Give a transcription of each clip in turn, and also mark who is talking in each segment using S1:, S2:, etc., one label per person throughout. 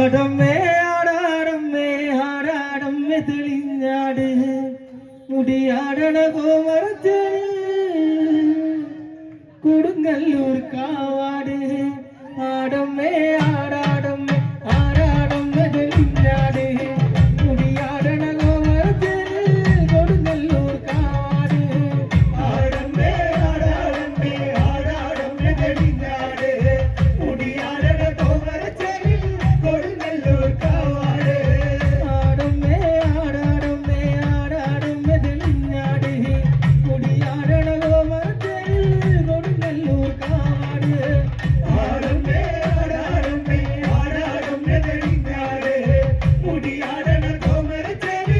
S1: ആടമ്മേ ആടാടമ്മേ ആടാടമ്മേ തെളിഞ്ഞാട് മുടിയാടണ കോമരത്തിൽ കൊടുങ്ങല്ലൂർ കാവാട് ആടമ്മേ ആടാടമ്മേ ആടാടമ്മേ തെളിഞ്ഞാട് മുടിയാടണ കോമരത്തിൽ കൊടുങ്ങല്ലൂർ കാവാട് ആടമ്മേ ആടാടമ്മേ ആടാടമ്മേ തെളിഞ്ഞാട് മുടിയാടണ കോമരത്തിൽ കൊടുങ്ങല്ലൂർ കാവാട് ആടമ്മേ ആടാടമ്മേ ആടാടമ്മേ തെളിഞ്ഞാട് മുടിയാടണ കോമരത്തിൽ കൊടുങ്ങല്ലൂർ കാവാട് ആടമ്മേ ആടാടമ്മേ ആടാടമ്മേ തെളിഞ്ഞാട് മുടിയാടണ കോമരത്തിൽ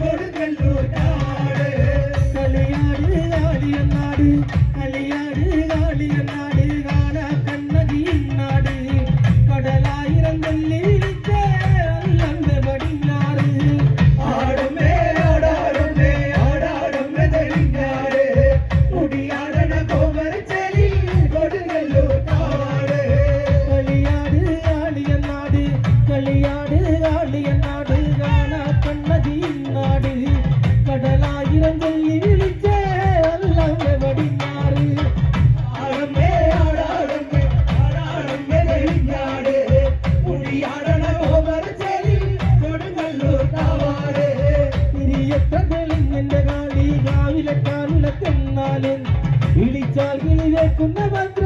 S1: കൊടുങ്ങല്ലൂർ കാവാട് കളിയാട് കാളിയനാട് കളിയാട് കാളിയനാട് കാണാ കണ്ണകിയും നാട് കടലായിരം വെള്ളി വിളിച്ചേ അല്ലന്റെ പടിഞ്ഞാറ് ആടമ്മേ ആടാടമ്മേ ആടാടമ്മേ തെളിഞ്ഞാട് മുടിയാടണ കോമരത്തിൽ കൊടുങ്ങല്ലൂർ കാവാട് കളിയാട് കാളിയനാട് കളിയാട് കാളിയനാട് കാണാ കണ്ണകിയും നാട് കടലായിരം വെള്ളി വിളിച്ചേ അല്ലന്റെ പടിഞ്ഞാറ് ആടമ്മേ ആടാടമ്മേ ആടാടമ്മേ തെളിഞ്ഞാട് മുടിയാടണ കോമരത്തിൽ കൊടുങ്ങല്ലൂർ കാവാട് തിരിയത്ത തെളിഞ്ഞെന്റെ കാളി രാവിലെ കാവിലെ തെന്നാലും വിളിച്ചാൽ കിളി വെക്കുന്ന ഭദ്ര